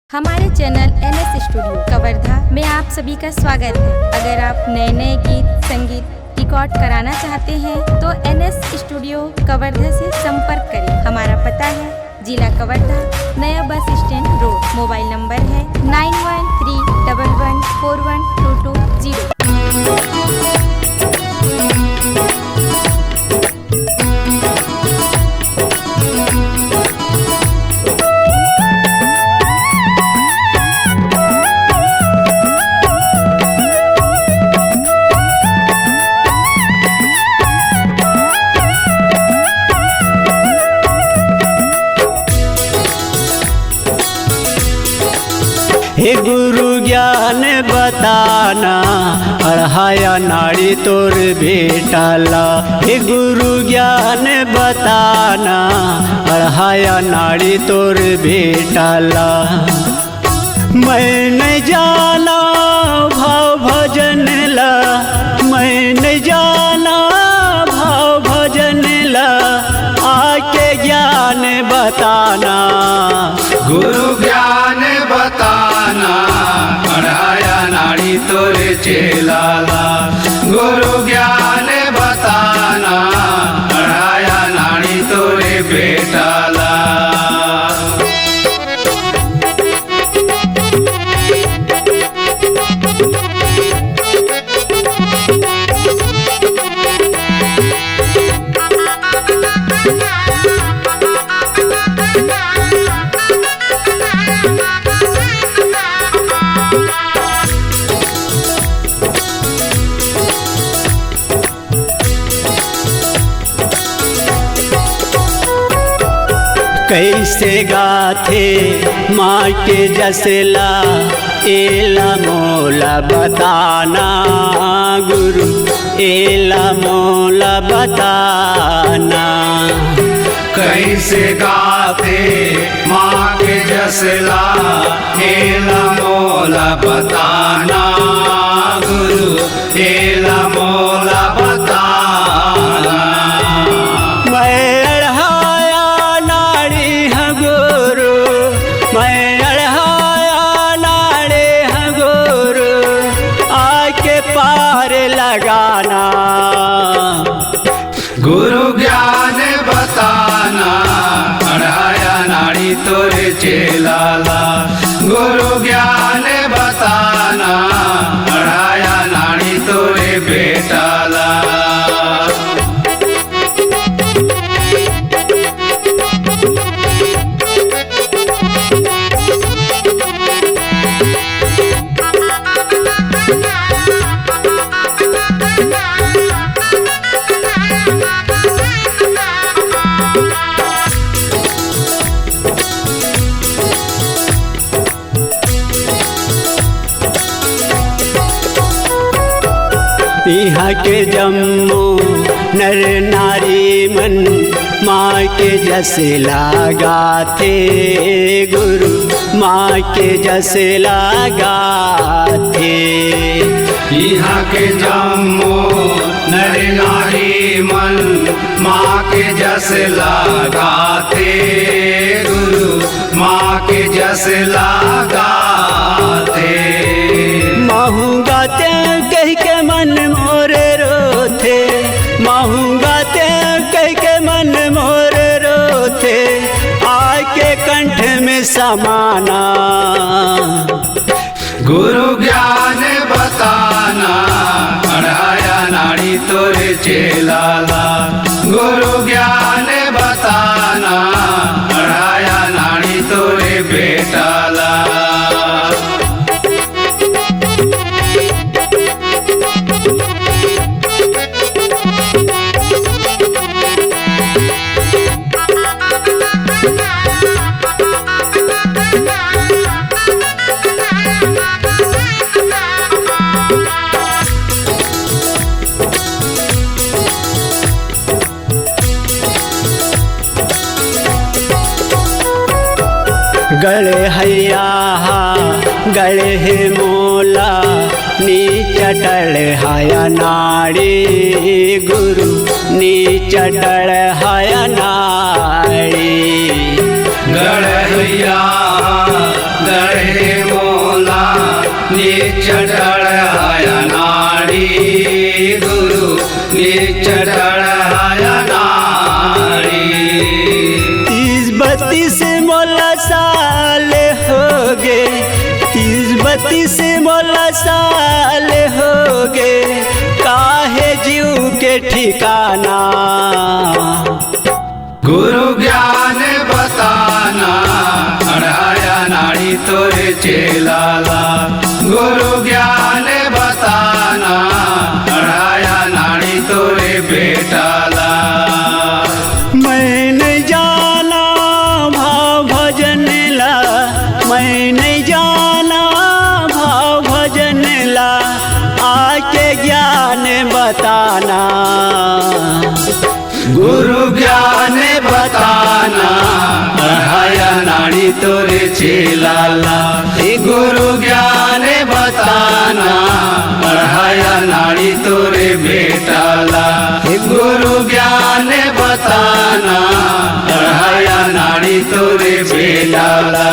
हमारे channel NS studio Kawardha में आप सभी का स्वागत है। अगर आप नए नए गीत संगीत रिकॉर्ड कराना चाहते हैं तो NS स्टूडियो कवर्धा से संपर्क करें। हमारा पता है जिला कवर्धा, नया bus stand road. Mobile number है 9131141220। हे गुरु ज्ञान बताना, अढ़ाया नाड़ी तोर भेटाला। हे गुरु ज्ञान बताना, अढ़ाया नाड़ी तोर भेटाला। मैं न जाना भाव भजन ला, मैं न जाना भाव भजन ला, आके ज्ञान बताना। गुरु ज्ञान बताना, अढ़ाया नाड़ी तोरे चेलाला। गुरु ज्ञान बताना, अढ़ाया नाड़ी तोरे बेटाला। कैसे गाथे माँ के जसला, एला मोला बताना। गुरु एला मोला बताना। कैसे गाते माँ के जसला, एला मोला बताना। गुरु एला मोला बताना। लगाना गुरु ज्ञान बताना, अढ़ाया नाड़ी तोरे चेलाला। गुरु ज्ञान बताना, अढ़ाया नाड़ी तोरे बेटाला। यहाँ के जम्मू नर नारी मन, माँ के जस लगाते। गुरु माँ के जस लगाते। यहाँ के जम्मू नर नारी मन, माँ के जस लगाते। गुरु माँ के जस लगाते। महूंगा ते कह के मन मोरे रोथे, महूंगा ते कह के मन मोरे रोथे, आके कंठ में समाना। गुरु ज्ञान बताना, अढ़ाया नाड़ी तोरे चेलाला। गुरु ज्ञान बताना, अढ़ाया नाड़ी तोरे बेटाला। गले हैया गले है मोला, नीचटल हाया नाड़ी। गुरु नीचटल हाया नाड़ी। गड़ैया गळे मोला निचटळाया नाडी गुरु निचटळाया नाडी 30-32 मोला साल हो गे 30-32 मोला साल हो गे काहे जीव के ठिकाना गुरु ज्ञान बताना अढ़ाया नाड़ी तोरे चेलाला गुरु ज्ञान बताना अढ़ाया नाड़ी तोरे बेटाला मैं नहीं जाना भाव भजन ला मैं नहीं जाना भाव भजन ला आके ज्ञान बताना गुरु ज्ञान बताना अढ़ाया नाड़ी तोरे चेलाला गुरु ज्ञान बताना अढ़ाया नाड़ी तोरे बेटाला गुरु ज्ञान बताना अढ़ाया नाड़ी तोरे बेटाला।